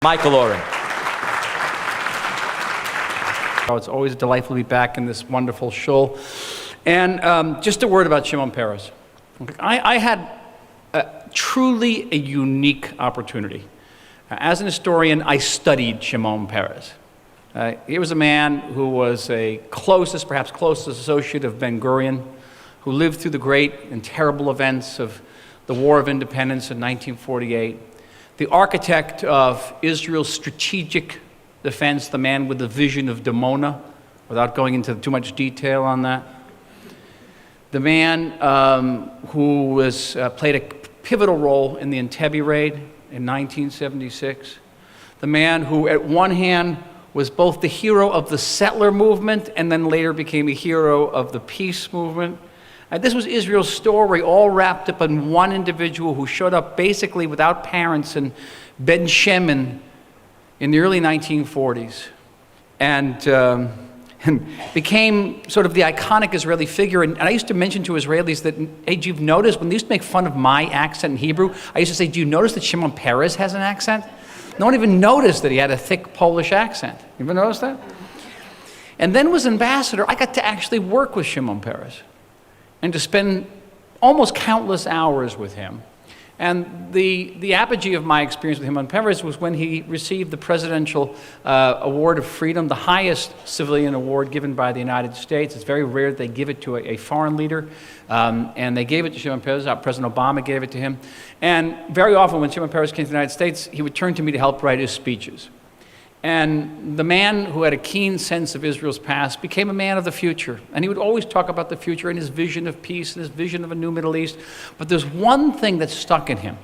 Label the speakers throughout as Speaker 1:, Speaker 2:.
Speaker 1: Michael Oren.
Speaker 2: It's always delightful to be back in this wonderful shul. And just a word about Shimon Peres. I had truly a unique opportunity. As an historian, I studied Shimon Peres. He was a man who was a perhaps closest associate of Ben-Gurion, who lived through the great and terrible events of the War of Independence in 1948. The architect of Israel's strategic defense, the man with the vision of Dimona, without going into too much detail on that. The man who played a pivotal role in the Entebbe raid in 1976. The man who, at one hand, was both the hero of the settler movement and then later became a hero of the peace movement. This was Israel's story, all wrapped up in one individual who showed up basically without parents in Ben Shemen in the early 1940s and became sort of the iconic Israeli figure. And I used to mention to Israelis that, hey, do you notice, when they used to make fun of my accent in Hebrew, I used to say, do you notice that Shimon Peres has an accent? No one even noticed that he had a thick Polish accent. You ever notice that? And then was ambassador, I got to actually work with Shimon Peres and to spend almost countless hours with him. And the apogee of my experience with him on Peres was when he received the Presidential Award of Freedom, the highest civilian award given by the United States. It's very rare that they give it to a foreign leader. And they gave it to Shimon Peres. President Obama gave it to him. And very often when Shimon Peres came to the United States, he would turn to me to help write his speeches. And the man who had a keen sense of Israel's past became a man of the future. And he would always talk about the future and his vision of peace and his vision of a new Middle East. But there's one thing that stuck in him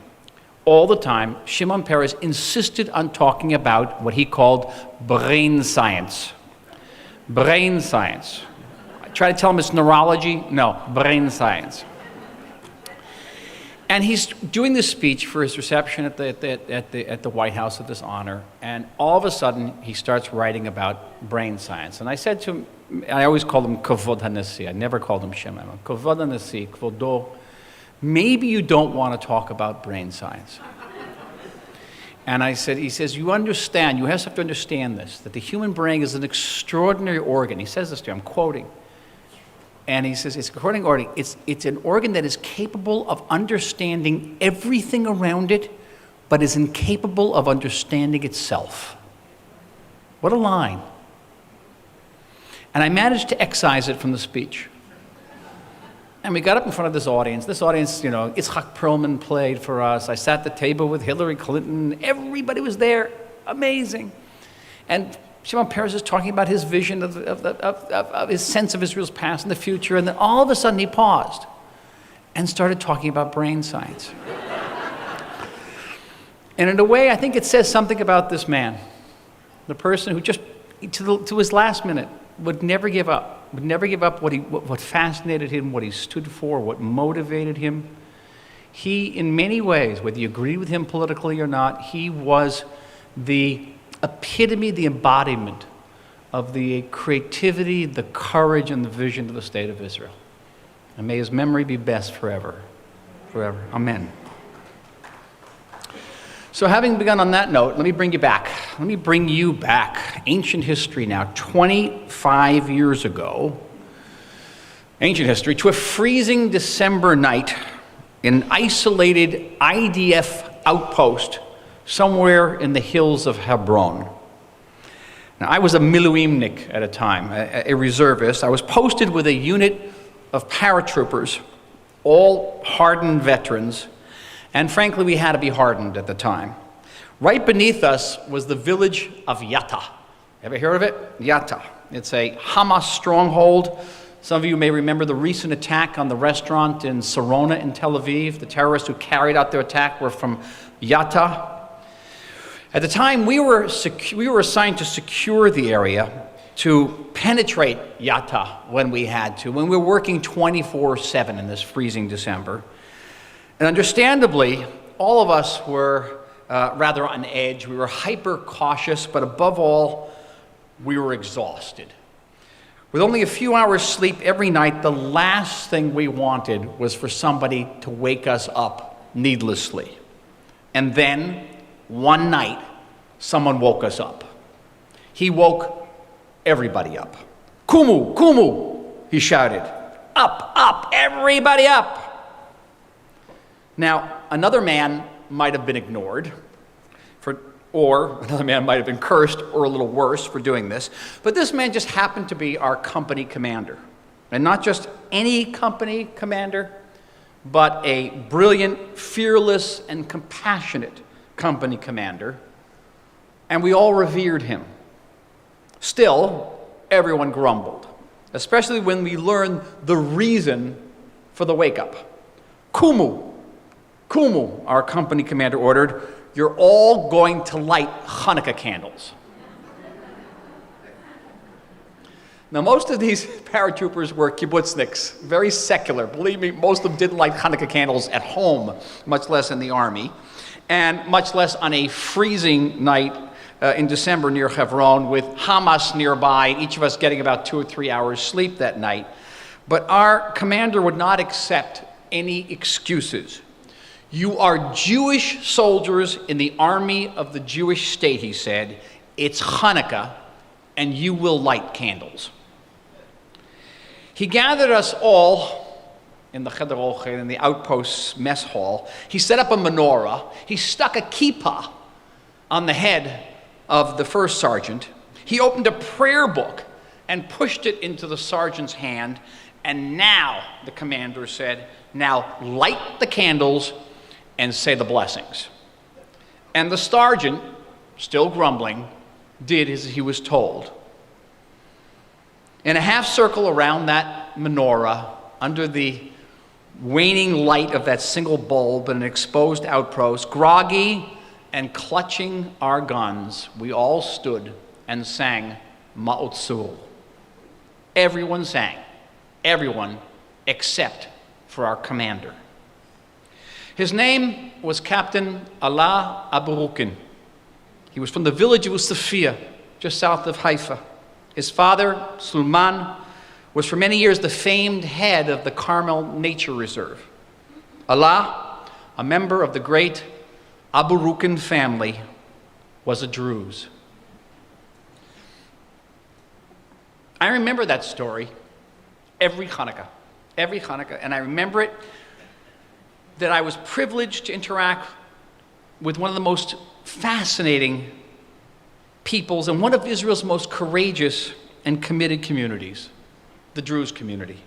Speaker 2: all the time. Shimon Peres insisted on talking about what he called brain science. Brain science. I try to tell him it's neurology. No, brain science. And he's doing this speech for his reception at the White House of this honor, and all of a sudden he starts writing about brain science. And I said to him, I always called him Kavod HaNasi, I never called him Shimon. Kavod HaNasi, Kvodo, maybe you don't want to talk about brain science. And he says, you have to understand this, that the human brain is an extraordinary organ. He says this to me, I'm quoting. And he says, it's an organ that is capable of understanding everything around it, but is incapable of understanding itself. What a line. And I managed to excise it from the speech. And we got up in front of this audience. This audience, Itzhak Perlman played for us. I sat at the table with Hillary Clinton. Everybody was there. Amazing. And Shimon Peres is talking about his vision of his sense of Israel's past and the future, and then all of a sudden he paused and started talking about brain science. And in a way, I think it says something about this man, the person who just, to his last minute, would never give up what fascinated him, what he stood for, what motivated him. He, in many ways, whether you agree with him politically or not, he was the epitome, the embodiment of the creativity, the courage, and the vision of the state of Israel. And may his memory be best forever. Forever. Amen. So having begun on that note, let me bring you back. Let me bring you back. Ancient history now, 25 years ago. Ancient history, to a freezing December night in an isolated IDF outpost somewhere in the hills of Hebron. Now, I was a miluimnik at a time, a reservist. I was posted with a unit of paratroopers, all hardened veterans, and frankly, we had to be hardened at the time. Right beneath us was the village of Yatta. Ever heard of it? Yatta. It's a Hamas stronghold. Some of you may remember the recent attack on the restaurant in Sarona in Tel Aviv. The terrorists who carried out their attack were from Yatta. At the time, we were assigned to secure the area, to penetrate Yatta when we had to, when we were working 24/7 in this freezing December. And understandably, all of us were rather on edge. We were hyper cautious, but above all, we were exhausted. With only a few hours sleep every night, the last thing we wanted was for somebody to wake us up needlessly. And then, one night, someone woke us up. He woke everybody up. Kumu, kumu, he shouted. Up, up, everybody up. Now, another man might have been ignored, or another man might have been cursed, or a little worse for doing this, but this man just happened to be our company commander. And not just any company commander, but a brilliant, fearless, and compassionate company commander, and we all revered him. Still, everyone grumbled, especially when we learned the reason for the wake-up. Kumu, kumu, our company commander ordered, you're all going to light Hanukkah candles. Now, most of these paratroopers were kibbutzniks, very secular. Believe me, most of them didn't light Hanukkah candles at home, much less in the army, and much less on a freezing night in December near Hebron with Hamas nearby, each of us getting about 2 or 3 hours sleep that night. But our commander would not accept any excuses. You are Jewish soldiers in the army of the Jewish state, he said. It's Hanukkah, and you will light candles. He gathered us all in the Cheder Ochel, in the outpost mess hall. He set up a menorah. He stuck a kippah on the head of the first sergeant. He opened a prayer book and pushed it into the sergeant's hand. And now, the commander said, now light the candles and say the blessings. And the sergeant, still grumbling, did as he was told. In a half circle around that menorah, under the waning light of that single bulb in an exposed outpost, groggy and clutching our guns, we all stood and sang Ma'otzul. Everyone sang. Everyone except for our commander. His name was Captain Allah Aburukin. He was from the village of Usafia, just south of Haifa. His father, Sulman, was for many years the famed head of the Carmel Nature Reserve. Allah, a member of the great Aburukin family, was a Druze. I remember that story every Hanukkah, and I remember it that I was privileged to interact with one of the most fascinating peoples and one of Israel's most courageous and committed communities, the Druze community.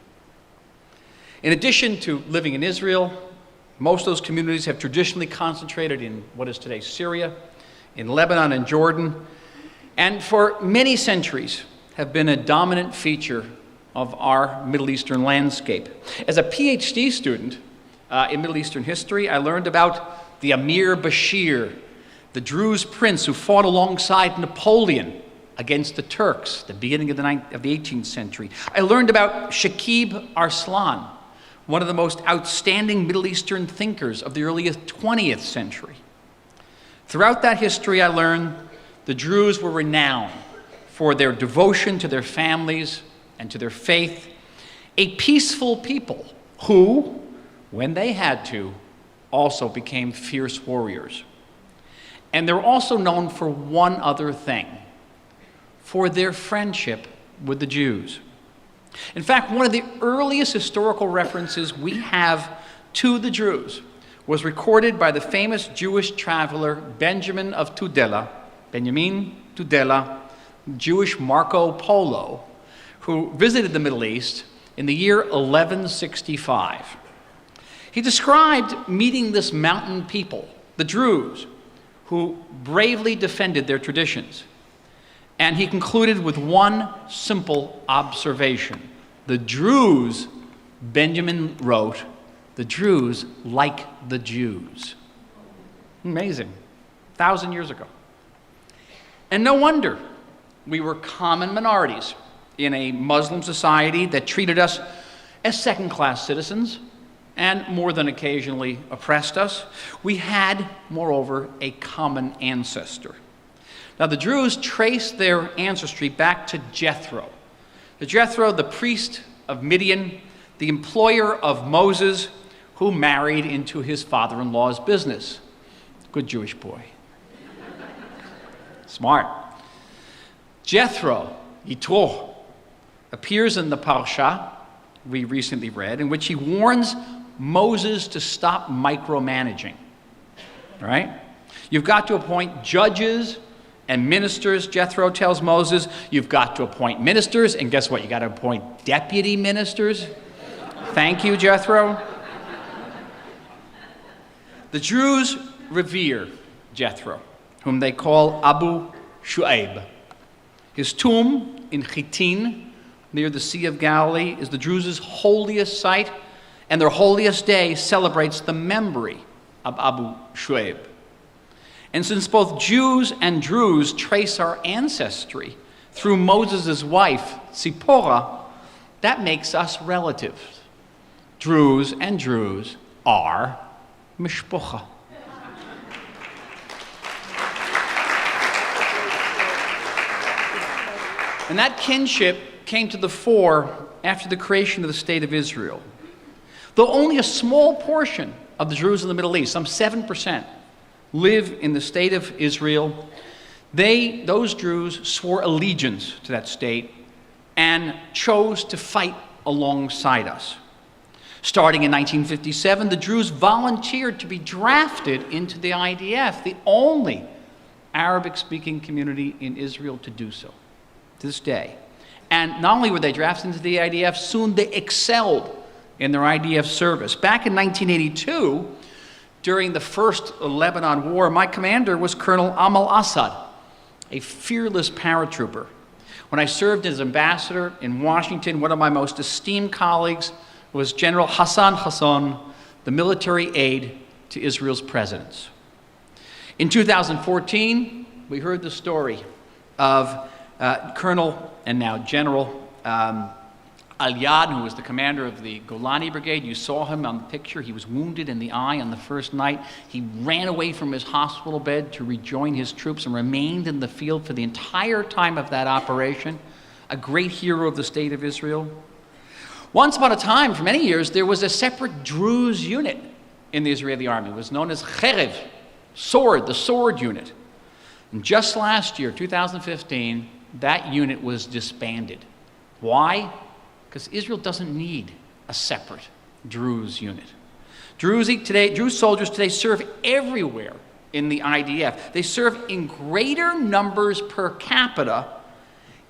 Speaker 2: In addition to living in Israel, most of those communities have traditionally concentrated in what is today Syria, in Lebanon and Jordan, and for many centuries have been a dominant feature of our Middle Eastern landscape. As a PhD student in Middle Eastern history, I learned about the Amir Bashir, the Druze prince who fought alongside Napoleon against the Turks at the beginning of the 18th century. I learned about Shakib Arslan, one of the most outstanding Middle Eastern thinkers of the early 20th century. Throughout that history, I learned the Druze were renowned for their devotion to their families and to their faith, a peaceful people who, when they had to, also became fierce warriors. And they're also known for one other thing, for their friendship with the Jews. In fact, one of the earliest historical references we have to the Druze was recorded by the famous Jewish traveler Benjamin Tudela, Jewish Marco Polo, who visited the Middle East in the year 1165. He described meeting this mountain people, the Druze, who bravely defended their traditions. And he concluded with one simple observation. The Druze, Benjamin wrote, the Druze like the Jews. Amazing. 1,000 years ago. And no wonder we were common minorities in a Muslim society that treated us as second-class citizens and more than occasionally oppressed us. We had, moreover, a common ancestor. Now, the Druze traced their ancestry back to Jethro. The priest of Midian, the employer of Moses, who married into his father-in-law's business. Good Jewish boy. Smart. Jethro, Yitro, appears in the Parsha we recently read, in which he warns Moses to stop micromanaging. All right? You've got to appoint judges and ministers, Jethro tells Moses. You've got to appoint ministers, and guess what? You got to appoint deputy ministers. Thank you, Jethro. The Druze revere Jethro, whom they call Abu Shu'aib. His tomb in Chittin, near the Sea of Galilee, is the Druze's holiest site, and their holiest day celebrates the memory of Abu Shu'aib. And since both Jews and Druze trace our ancestry through Moses' wife, Zipporah, that makes us relatives. Druze and Druze are mishpocha. And that kinship came to the fore after the creation of the State of Israel. Though only a small portion of the Druze in the Middle East, some 7%, live in the State of Israel, those Druze swore allegiance to that state and chose to fight alongside us. Starting in 1957, the Druze volunteered to be drafted into the IDF, the only Arabic-speaking community in Israel to do so, to this day. And not only were they drafted into the IDF, soon they excelled in their IDF service. Back in 1982, during the first Lebanon War, my commander was Colonel Amal Assad, a fearless paratrooper. When I served as ambassador in Washington, one of my most esteemed colleagues was General Hassan Hassan, the military aide to Israel's presidents. In 2014, we heard the story of Colonel and now General Al-Yad, who was the commander of the Golani Brigade. You saw him on the picture. He was wounded in the eye on the first night. He ran away from his hospital bed to rejoin his troops and remained in the field for the entire time of that operation, a great hero of the State of Israel. Once upon a time, for many years, there was a separate Druze unit in the Israeli army. It was known as Cherev, sword, the sword unit. And just last year, 2015, that unit was disbanded. Why? Because Israel doesn't need a separate Druze unit. Druze soldiers today serve everywhere in the IDF. They serve in greater numbers per capita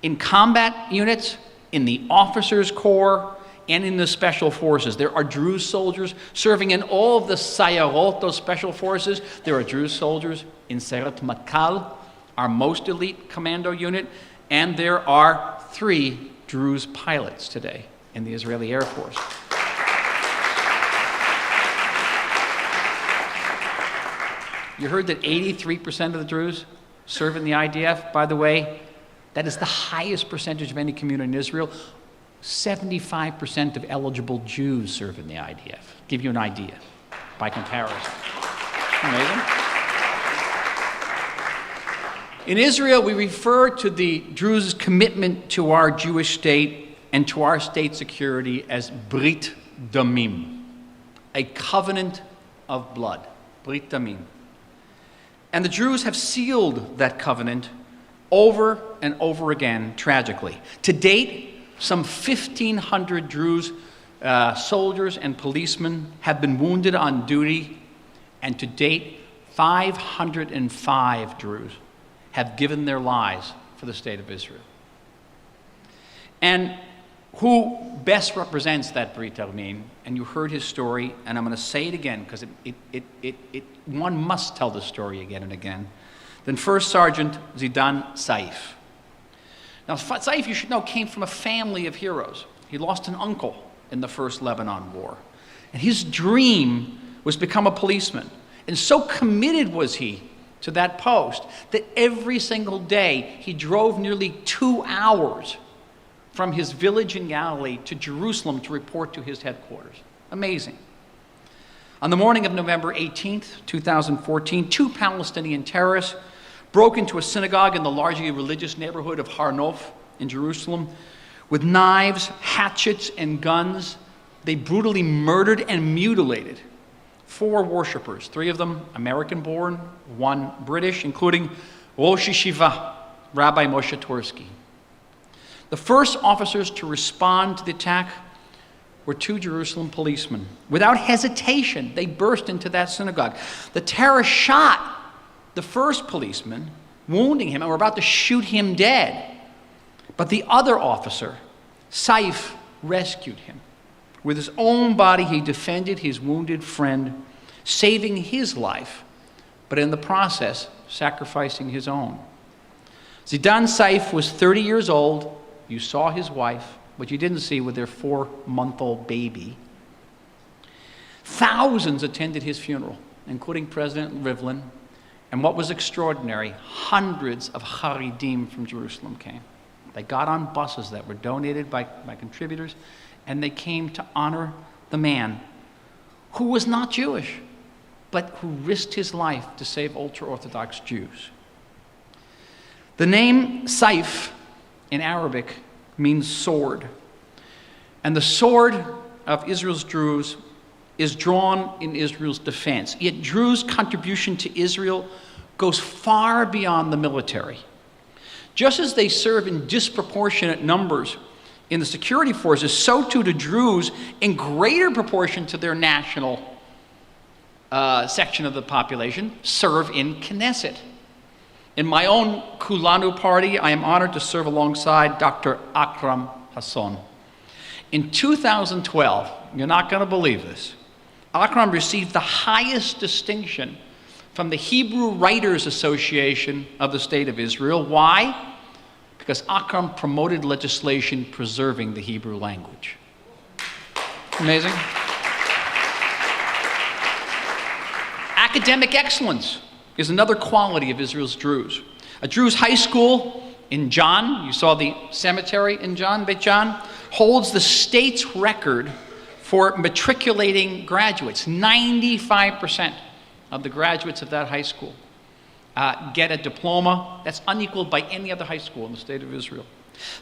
Speaker 2: in combat units, in the officers' corps, and in the special forces. There are Druze soldiers serving in all of the Sayarot, those special forces. There are Druze soldiers in Seret Matkal, our most elite commando unit, and there are 3 Druze pilots today in the Israeli Air Force. You heard that 83% of the Druze serve in the IDF. By the way, that is the highest percentage of any community in Israel. 75% of eligible Jews serve in the IDF. Give you an idea by comparison. Amazing. In Israel, we refer to the Druze commitment to our Jewish state and to our state security as Brit Damim, a covenant of blood, Brit Damim. And the Druze have sealed that covenant over and over again, tragically. To date, some 1,500 Druze soldiers and policemen have been wounded on duty, and to date, 505 Druze have given their lives for the State of Israel. And who best represents that Brit Damim? And you heard his story, and I'm going to say it again because one must tell the story again and again. Then First Sergeant Zidan Saif. Now, Saif, you should know, came from a family of heroes. He lost an uncle in the First Lebanon War. And his dream was to become a policeman. And so committed was he to that post that every single day he drove nearly 2 hours from his village in Galilee to Jerusalem to report to his headquarters. Amazing. On the morning of November 18th, 2014, 2 Palestinian terrorists broke into a synagogue in the largely religious neighborhood of Har Nof in Jerusalem. With knives, hatchets, and guns, they brutally murdered and mutilated 4 worshipers, 3 of them American-born, 1 British, including Rosh Yeshiva, Rabbi Moshe Twersky. The first officers to respond to the attack were two Jerusalem policemen. Without hesitation, they burst into that synagogue. The terrorists shot the first policeman, wounding him, and were about to shoot him dead. But the other officer, Saif, rescued him. With his own body, he defended his wounded friend, saving his life, but in the process, sacrificing his own. Zidan Saif was 30 years old. You saw his wife, but you didn't see with their 4-month-old baby. Thousands attended his funeral, including President Rivlin. And what was extraordinary, hundreds of Haredim from Jerusalem came. They got on buses that were donated by contributors, and they came to honor the man who was not Jewish, but who risked his life to save ultra-Orthodox Jews. The name Saif in Arabic means sword. And the sword of Israel's Druze is drawn in Israel's defense. Yet Druze contribution to Israel goes far beyond the military. Just as they serve in disproportionate numbers in the security forces, so too do Druze in greater proportion to their national section of the population serve in Knesset. In my own Kulanu party, I am honored to serve alongside Dr. Akram Hasson. In 2012, you're not going to believe this, Akram received the highest distinction from the Hebrew Writers Association of the State of Israel. Why? Because Akram promoted legislation preserving the Hebrew language. Amazing. Academic excellence is another quality of Israel's Druze. A Druze high school in Jan, you saw the cemetery in Jan, Beit Jan, holds the state's record for matriculating graduates. 95% of the graduates of that high school get a diploma that's unequaled by any other high school in the state of Israel.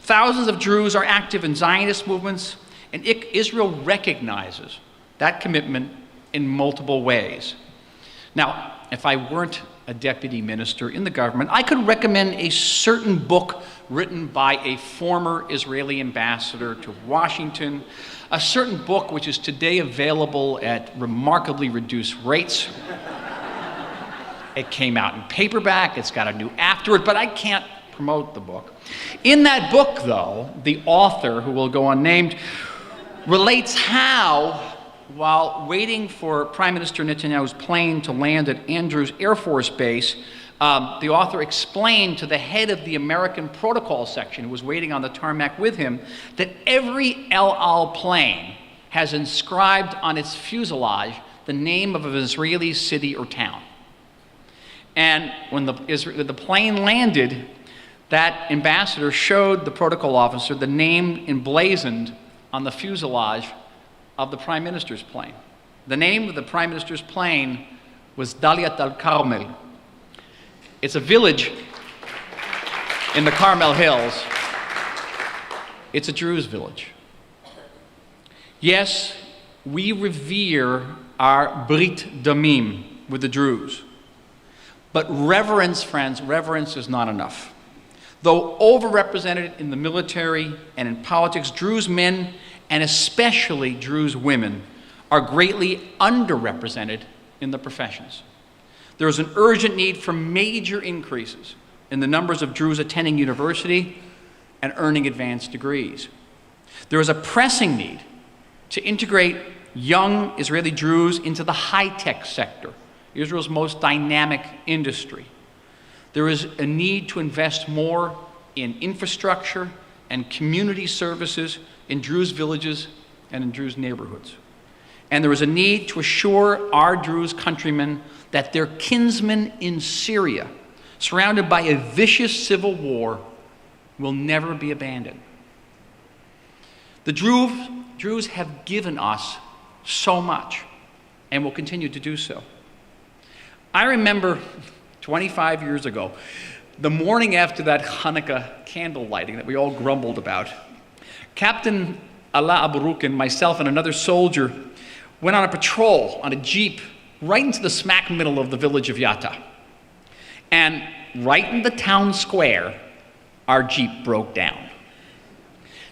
Speaker 2: Thousands of Druze are active in Zionist movements, and Israel recognizes that commitment in multiple ways. Now, if I weren't a deputy minister in the government, I could recommend a certain book written by a former Israeli ambassador to Washington, a certain book which is today available at remarkably reduced rates. It came out in paperback, it's got a new afterword, but I can't promote the book. In that book, though, the author, who will go unnamed, relates how, while waiting for Prime Minister Netanyahu's plane to land at Andrews Air Force Base, the author explained to the head of the American protocol section, who was waiting on the tarmac with him, that every El Al plane has inscribed on its fuselage the name of an Israeli city or town. And when the plane landed, that ambassador showed the protocol officer the name emblazoned on the fuselage of the Prime Minister's plane. The name of the Prime Minister's plane was Daliat al-Carmel. It's a village in the Carmel Hills. It's a Druze village. Yes, we revere our Brit Damim with the Druze. But reverence, friends, reverence is not enough. Though overrepresented in the military and in politics, Druze men, and especially Druze women, are greatly underrepresented in the professions. There is an urgent need for major increases in the numbers of Druze attending university and earning advanced degrees. There is a pressing need to integrate young Israeli Druze into the high-tech sector, Israel's most dynamic industry. There is a need to invest more in infrastructure and community services in Druze villages and in Druze neighborhoods. And there is a need to assure our Druze countrymen that their kinsmen in Syria, surrounded by a vicious civil war, will never be abandoned. The Druze have given us so much and will continue to do so. I remember 25 years ago, the morning after that Hanukkah candle lighting that we all grumbled about, Captain Allah Aburukin, myself, and another soldier went on a patrol on a jeep right into the smack middle of the village of Yatta. And right in the town square, our Jeep broke down.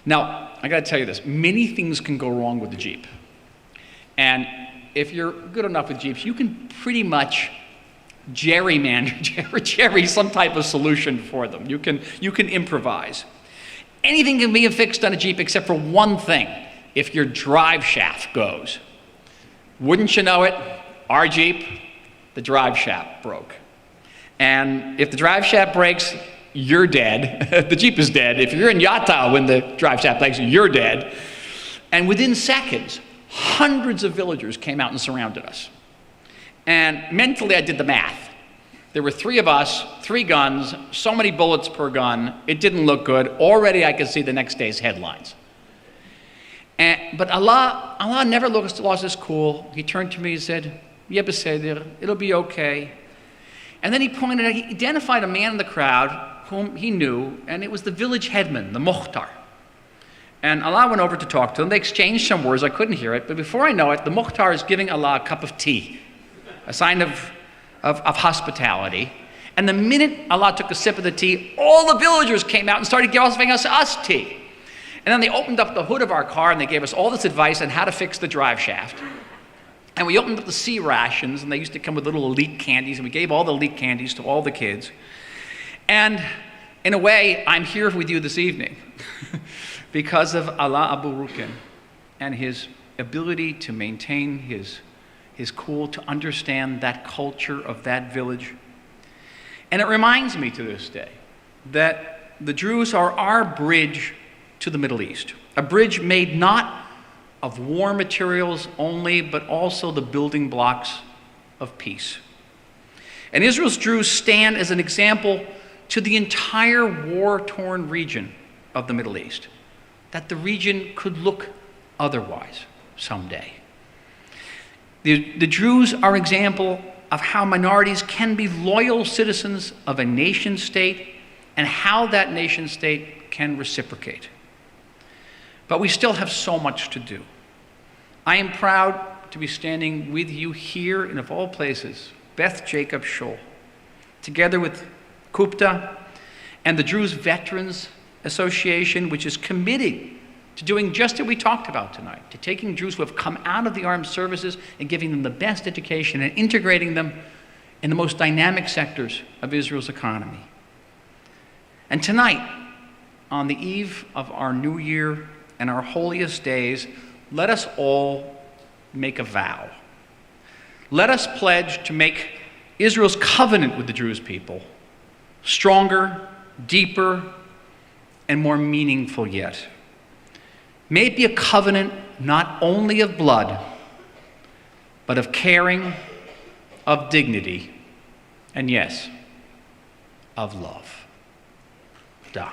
Speaker 2: Now, I gotta tell you this, many things can go wrong with the Jeep. And if you're good enough with Jeeps, you can pretty much jerry some type of solution for them. You can improvise. Anything can be fixed on a Jeep except for one thing, if your drive shaft goes. Wouldn't you know it, our Jeep, the drive shaft broke. And if the drive shaft breaks, you're dead. The Jeep is dead. If you're in Yatta when the drive shaft breaks, you're dead. And within seconds, hundreds of villagers came out and surrounded us. And mentally, I did the math. There were 3 of us, 3 guns, so many bullets per gun. It didn't look good. Already, I could see the next day's headlines. But Allah never lost his cool. He turned to me and said, "Ya beseder, it'll be okay." And then he identified a man in the crowd whom he knew, and it was the village headman, the Mukhtar. And Allah went over to talk to him. They exchanged some words. I couldn't hear it. But before I know it, the Mukhtar is giving Allah a cup of tea, a sign of hospitality. And the minute Allah took a sip of the tea, all the villagers came out and started giving us tea. And then they opened up the hood of our car and they gave us all this advice on how to fix the drive shaft. And we opened up the C rations, and they used to come with little elite candies, and we gave all the elite candies to all the kids. And in a way, I'm here with you this evening because of Allah Abu Rukin and his ability to maintain his cool, to understand that culture of that village. And it reminds me to this day that the Druze are our bridge to the Middle East, a bridge made not of war materials only, but also the building blocks of peace. And Israel's Druze stand as an example to the entire war-torn region of the Middle East, that the region could look otherwise someday. The Druze are an example of how minorities can be loyal citizens of a nation state and how that nation state can reciprocate. But we still have so much to do. I am proud to be standing with you here in, of all places, Beth Jacob Shul, together with Kupta and the Druze Veterans Association, which is committed to doing just what we talked about tonight, to taking Druze who have come out of the armed services and giving them the best education and integrating them in the most dynamic sectors of Israel's economy. And tonight, on the eve of our new year and our holiest days, let us all make a vow. Let us pledge to make Israel's covenant with the Druze people stronger, deeper, and more meaningful yet. May it be a covenant not only of blood, but of caring, of dignity, and yes, of love. Da.